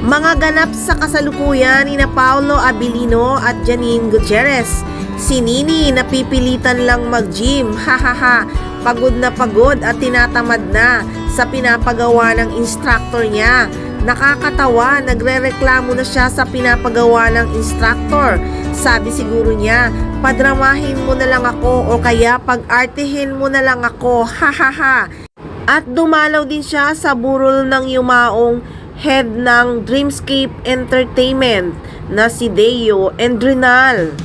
Mga ganap sa kasalukuyan ni Paolo Abilino at Janine Gutierrez. Si Nini napipilitan lang mag-gym, hahaha, pagod at tinatamad na sa pinapagawa ng instructor niya. Nakakatawa, nagrereklamo na siya sa pinapagawa ng instructor. Sabi siguro niya, padramahin mo na lang ako o kaya pag-artehin mo na lang ako, hahaha. At dumalaw din siya sa burol ng yumaong head ng Dreamscape Entertainment na si Deo Endrinal.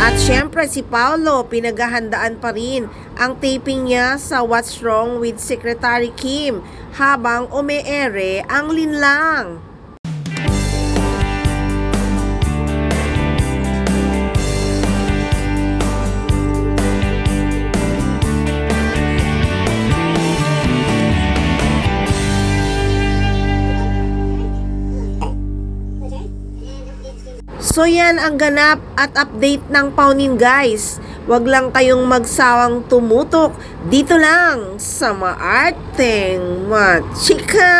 At syempre si Paolo, pinaghahandaan pa rin ang taping niya sa What's Wrong with Secretary Kim habang umeere ang linlang. So yan ang ganap at update ng Paunin guys. Wag lang kayong magsawang tumutok dito lang sa Maarteng Machika.